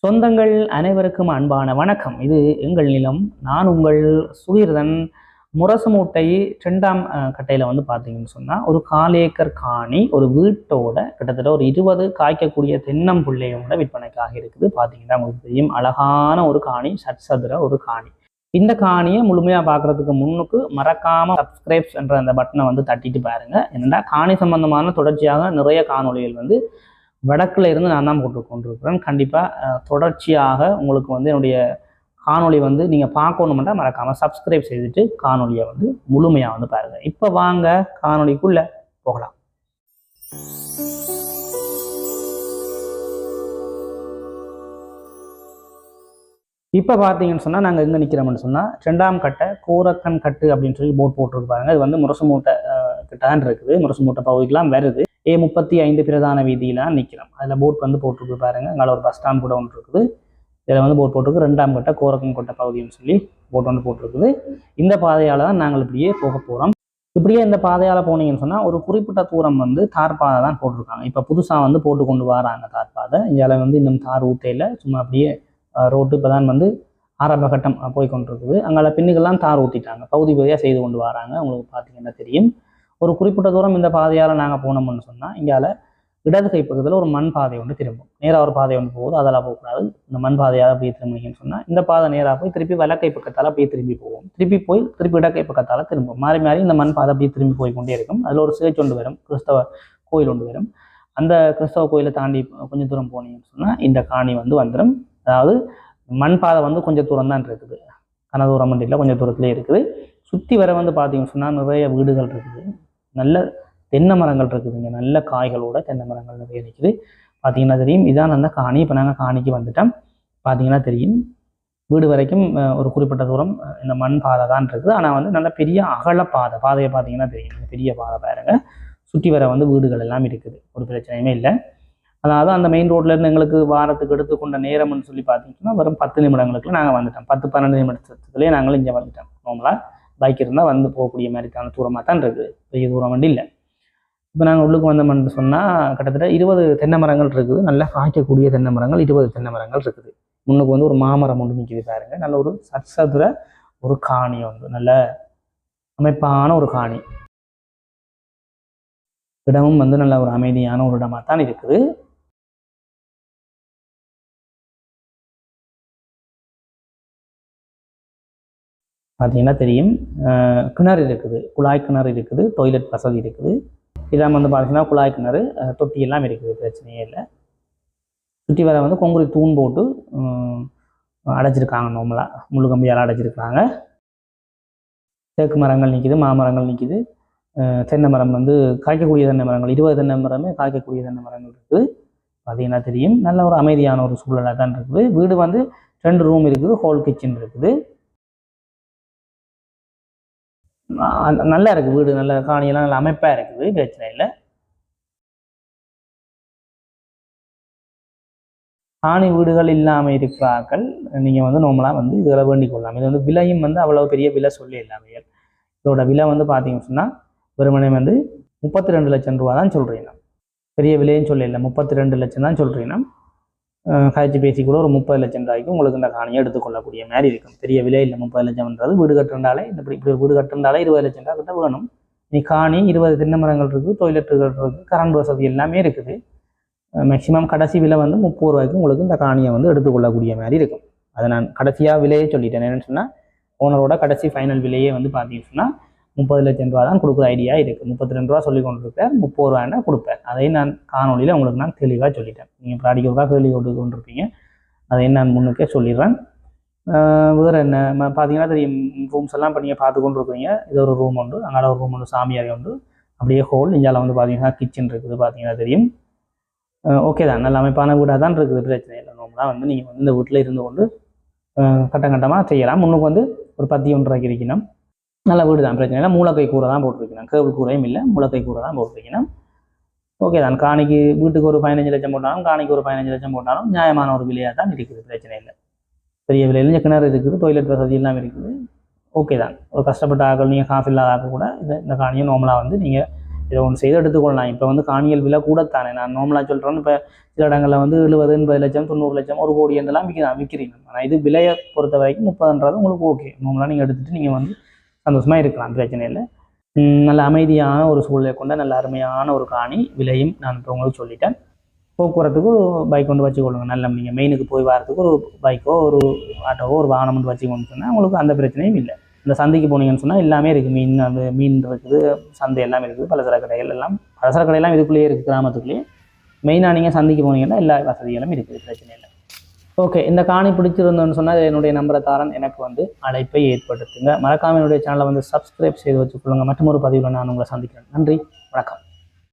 சொந்தங்கள் அனைவருக்கும் அன்பான வணக்கம். இது எங்கள் நிலம். நான் உங்கள் சுகீர்தன். முரசு மூட்டை 2ஆம் கட்டையில் வந்து பார்த்தீங்கன்னு சொன்னால் ஒரு 1/4 ஏக்கர் காணி ஒரு வீட்டோட கிட்டத்தட்ட ஒரு 20 காய்க்கக்கூடிய தென்னம்பிள்ளையோட விற்பனைக்காக இருக்குது. பார்த்தீங்கன்னா உங்களுக்கு தெரியும், அழகான ஒரு காணி, சதுர ஒரு காணி. இந்த காணியை முழுமையாக பார்க்குறதுக்கு முன்னுக்கு மறக்காமல் சப்ஸ்கிரைப்ஸ் என்ற அந்த பட்டனை வந்து தட்டிட்டு பாருங்க. என்னென்னா காணி சம்பந்தமான தொடர்ச்சியாக நிறைய காணொலிகள் வந்து வடக்கில் இருந்து நான் தான் போட்டு கொண்டிருக்கிறேன். கண்டிப்பாக தொடர்ச்சியாக உங்களுக்கு வந்து என்னுடைய காணொலி வந்து நீங்கள் பார்க்கணுமெண்டா மறக்காமல் சப்ஸ்கிரைப் செய்துட்டு காணொலியை வந்து முழுமையாக வந்து பாருங்கள். இப்போ வாங்க காணொலிக்குள்ளே போகலாம். இப்போ பார்த்தீங்கன்னு சொன்னால் நாங்கள் எங்கே நிற்கிறோம்னு சொன்னால் 2ஆம் கட்டை கோரக்கன் கட்டு அப்படின்னு சொல்லி போர்ட் போட்டிருப்பாங்க. இது வந்து முரசு மூட்டை கிட்டான் இருக்குது. முரசு மூட்டை பகுதிக்கெலாம் வருது. A35 பிரதான வீதியிலாம் நிற்கிறோம். அதில் போட் வந்து போட்டிருக்கு பாருங்கள். அங்கே ஒரு பஸ் ஸ்டாண்ட் கூட ஒன்று இருக்குது. இதில் வந்து போட் போட்டிருக்கு 2ஆம் கட்டை கோரக்கன் கொட்டை பகுதின்னு சொல்லி போட் வந்து போட்டிருக்குது. இந்த பாதையால் தான் நாங்கள் இப்படியே போக போகிறோம். இப்படியே இந்த பாதையால் போனீங்கன்னு சொன்னால் ஒரு குறிப்பிட்ட தூரம் வந்து தார் பாதை தான் போட்டிருக்காங்க. இப்போ புதுசாக வந்து போட்டு கொண்டு வராங்க தார் பாதை. இதில் வந்து இன்னும் தார் ஊற்றையில் சும்மா அப்படியே ரோட்டு இப்போ தான் வந்து ஆரம்ப கட்டம் போய் கொண்டிருக்குது. அங்கே பின்னுக்கெல்லாம் தார் ஊற்றிட்டாங்க. பகுதி பகுதியாக செய்து கொண்டு வராங்க. உங்களுக்கு பார்த்தீங்கன்னா தெரியும். ஒரு குறிப்பிட்ட தூரம் இந்த பாதையால் நாங்கள் போனோம்னு சொன்னால் இங்கால இடது கை பக்கத்தில் ஒரு மண் பாதை ஒன்று திரும்பும். நேராக ஒரு பாதை ஒன்று போகுது, அதெல்லாம் போகக்கூடாது. இந்த மண் பாதையால் அப்படியே திரும்பிங்கன்னு சொன்னால் இந்த பாதை நேராக போய் திருப்பி வலக்கை பக்கத்தால் அப்படியே திரும்பி போவோம். திருப்பி இடக்கை பக்கத்தால் திரும்பும். மாறி மாறி இந்த மண் பாதை அப்படியே திரும்பி போய் கொண்டே இருக்கும். அதில் ஒரு சேர்ச் ஒன்று வரும், கிறிஸ்தவ கோயில் ஒன்று வரும். அந்த கிறிஸ்தவ கோயிலை தாண்டி கொஞ்சம் தூரம் போனீங்கன்னு சொன்னால் இந்த காணி வந்து வந்துடும். அதாவது மண் பாதை வந்து கொஞ்சம் தூரம் தான் இருக்குது, கன தூரம் மண்டியில் கொஞ்சம் தூரத்துலேயே இருக்குது. சுற்றி வர வந்து பார்த்தீங்கன்னு சொன்னால் நிறைய வீடுகள் இருக்குது, நல்ல தென்னை மரங்கள் இருக்குதுங்க, நல்ல காய்களோட தென்னை மரங்கள் நிறைய இருக்குது. பார்த்தீங்கன்னா தெரியும், இதான் அந்த காணி. இப்போ நாங்கள் காணிக்கு வந்துட்டோம். பார்த்தீங்கன்னா தெரியும், வீடு வரைக்கும் ஒரு குறிப்பிட்ட தூரம் இந்த மண் பாதை தான் இருக்குது. ஆனால் வந்து நல்ல பெரிய அகல பாதையை பார்த்தீங்கன்னா தெரியும், பெரிய பாதை பாருங்க. சுற்றி வர வந்து வீடுகள் எல்லாம் இருக்குது, ஒரு பிரச்சனையுமே இல்லை. அதாவது அந்த மெயின் ரோட்லேருந்து எங்களுக்கு வாரத்துக்கு எடுத்துக்கொண்ட நேரம்னு சொல்லி பார்த்தீங்கன்னா வெறும் 10 நிமிடங்களுக்கு நாங்கள் வந்துட்டோம். 10-12 நிமிடத்துலேயே நாங்களும் இங்கே வந்துட்டோம். நார்மலாக பைக் இருந்தால் வந்து போகக்கூடிய மாதிரிக்கான தூரமாக தான் இருக்குது, பெரிய தூரம் வண்டி இல்லை. இப்போ நாங்கள் உள்ளுக்கு வந்தோம்னு சொன்னால் கிட்டத்தட்ட 20 தென்னை மரங்கள் இருக்குது. நல்லா காய்க்கக்கூடிய தென்னை மரங்கள் 20 தென்னை மரங்கள் இருக்குது. முன்னுக்கு வந்து ஒரு மாமரம் ஒன்று நிற்கிது பாருங்க. நல்ல ஒரு சதுர ஒரு காணி ஒன்று, நல்ல அமைப்பான ஒரு காணி. இடமும் வந்து நல்ல ஒரு அமைதியான ஒரு இடமா தான் இருக்குது. பார்த்தீங்கன்னா தெரியும், கிணறு இருக்குது, குழாய் கிணறு இருக்குது, டாய்லெட் வசதி இருக்குது. இதான் வந்து பார்த்தீங்கன்னா குழாய் கிணறு, தொட்டி எல்லாம் இருக்குது, பிரச்சனையே இல்லை. சுற்றி வர வந்து கொங்குரி தூண் போட்டு அடைச்சிருக்காங்க. நார்மலாக முள்ளு கம்பியால் அடைச்சிருக்காங்க. தேக்கு மரங்கள் நிற்கிது, மாமரங்கள் நிற்கிது. தென்னை மரம் வந்து காய்க்கக்கூடிய தென்னை மரங்கள் 20 தென்னை மரமே காய்க்கக்கூடிய தென்னை மரங்கள் இருக்குது. பார்த்தீங்கன்னா தெரியும், நல்ல ஒரு அமைதியான ஒரு சூழலாக தான் இருக்குது. வீடு வந்து 2 ரூம் இருக்குது, ஹோல் கிச்சன் இருக்குது. நல்லா இருக்குது வீடு, நல்ல காணியெல்லாம் நல்ல அமைப்பாக இருக்குது, பிரச்சனை இல்லை. காணி வீடுகள் இல்லாமல் இருக்கிறார்கள் நீங்கள் வந்து நார்மலாக வந்து இதில் வேண்டிக் கொள்ளலாம். இது வந்து விலையும் வந்து அவ்வளோ பெரிய விலை சொல்லி இல்லாமல், இதோட விலை வந்து பார்த்தீங்கன்னு சொன்னால் வெறுமனே வந்து 32 லட்சம் ரூபா தான் சொல்கிறீங்க. பெரிய விலையும் சொல்ல இல்லை, 32 லட்சம் தான் சொல்கிறீங்கன்னா. கழிச்சு பேசி கூட ஒரு 30 லட்சம் ரூபாய்க்கு உங்களுக்கு இந்த காணியை எடுத்துக்கொள்ளக்கூடிய மாதிரி இருக்கும். பெரிய விலை இல்லை. 30 லட்சம்ன்றது வீடு கட்டுறதாலே, இப்படி ஒரு வீடு கட்டுறதாலே 20 லட்சம் ரூபா கிட்ட வேணும். நீ காணி 20 தென்னை மரங்கள் இருக்குது, டாய்லெட்டுகள் இருக்குது, கரண்ட் வசதி எல்லாமே இருக்குது. மேக்சிமம் கடைசி விலை வந்து 30 ரூபாய்க்கு உங்களுக்கு இந்த காணியை வந்து எடுத்துக்கொள்ளக்கூடிய மாதிரி இருக்கும். அதை நான் கடைசியாக விலையே சொல்லிட்டேன். என்னென்னு சொன்னால் ஓனரோட கடைசி ஃபைனல் விலையே வந்து பார்த்தீங்கன்னு சொன்னால் 30 லட்சம் ரூபா தான் கொடுக்குற ஐடியா இருக்குது. 32 ரூபா சொல்லி கொண்டு இருப்பேன், 30 ரூபாய்னா கொடுப்பேன். அதையும் நான் காணொலியில் உங்களுக்கு நான் தெளிவாக சொல்லிட்டேன். நீங்கள் இப்போ அடிக்க ரூபா கேள்வி கொண்டு கொண்டிருப்பீங்க, அதையும் நான் முன்னுக்கே சொல்லிடுறேன். வேறு என்ன பார்த்தீங்கன்னா தெரியும், ரூம்ஸ் எல்லாம் இப்போ நீங்கள் பார்த்து கொண்டு இருப்பீங்க. இது ஒரு ரூம் உண்டு, அங்கே ஒரு ரூம் உண்டு, சாமியார் உண்டு, அப்படியே ஹோல். இந்தியாவில் வந்து பார்த்தீங்கன்னா கிச்சன் இருக்குது, பார்த்தீங்கன்னா தெரியும். ஓகே தான், நல்ல அமைப்பான வீடாக தான் இருக்குது, பிரச்சனை இல்லை. நார்மலாக வந்து நீங்கள் வந்து இந்த வீட்டில் இருந்து கொண்டு கட்டமாக செய்யலாம். முன்னுக்கு வந்து ஒரு 10 ரூபாய்க்கு இருக்கணும். நல்ல வீடு தான், பிரச்சனை இல்லை. மூலக்கை கூரை தான் போட்டிருக்கணும், கேபிள் கூரையும் இல்லை, மூலக்கை கூரை தான் போட்டிருக்கணும். ஓகே தான். காணிக்கு வீட்டுக்கு ஒரு 15 லட்சம் போட்டாலும், காணிக்கு ஒரு 15 லட்சம் போட்டாலும் நியாயமான ஒரு விலையாக தான் இருக்குது, பிரச்சனை இல்லை. பெரிய விலையில் கிணறு இருக்குது, டாய்லெட் வசதி எல்லாம் இருக்குது. ஓகே தான். ஒரு கஷ்டப்பட்ட ஆக்கள், நீங்கள் காசு இல்லாத ஆக்கள் கூட இந்த காணியை நார்மலாக வந்து நீங்கள் இதை ஒன்று செய்து எடுத்துக்கொள்ளலாம். இப்போ வந்து காணிகள் விலை கூடத்தானே, நான் நார்மலாக சொல்கிறேன். இப்போ சில இடங்களில் வந்து 70, 80 லட்சம், 90 லட்சம், 1 கோடி என்றெல்லாம் விற்கிறீங்க. ஆனால் இது விலையை பொறுத்த வரைக்கும் 30ன்றது உங்களுக்கு ஓகே. நார்மலாக நீங்கள் எடுத்துகிட்டு நீங்கள் வந்து சந்தோஷமாக இருக்கலாம், பிரச்சனை இல்லை. நல்ல அமைதியான ஒரு சூழ்நிலை கொண்ட நல்ல அருமையான ஒரு காணி. விலையும் நான் இப்போ உங்களுக்கு சொல்லிட்டேன். போக்குவரத்துக்கு பைக் கொண்டு வச்சுக்கொள்ளுங்க. நல்ல நீங்கள் மெயினுக்கு போய் வரதுக்கு ஒரு பைக்கோ ஒரு ஆட்டோவோ ஒரு வாகனம் வந்து வச்சுக்கொண்டு சொன்னால் உங்களுக்கு அந்த பிரச்சனையும் இல்லை. இந்த சந்தைக்கு போனீங்கன்னு சொன்னால் எல்லாமே இருக்குது. மீன் இருக்குது, சந்தை எல்லாமே இருக்குது, பலசர கடைகள் எல்லாம். பலசர கடையெல்லாம் இதுக்குள்ளேயே இருக்குது, கிராமத்துக்குள்ளேயே. மெயினாக நீங்கள் சந்தைக்கு போனீங்கன்னா எல்லா வசதிகளும் இருக்குது, பிரச்சனை இல்லை. ஓகே, இந்த காணி பிடிச்சிருந்தோன்னு சொன்னால் என்னுடைய நம்பரை தாரன் எனக்கு வந்து அழைப்பை ஏற்படுத்துங்க. மறக்காம என்னுடைய சேனலை வந்து சப்ஸ்கிரைப் செய்து வச்சுக்கொள்ளுங்க. மற்றும் ஒரு பதிவில் நான் உங்களை சந்திக்கிறேன். நன்றி, வணக்கம்.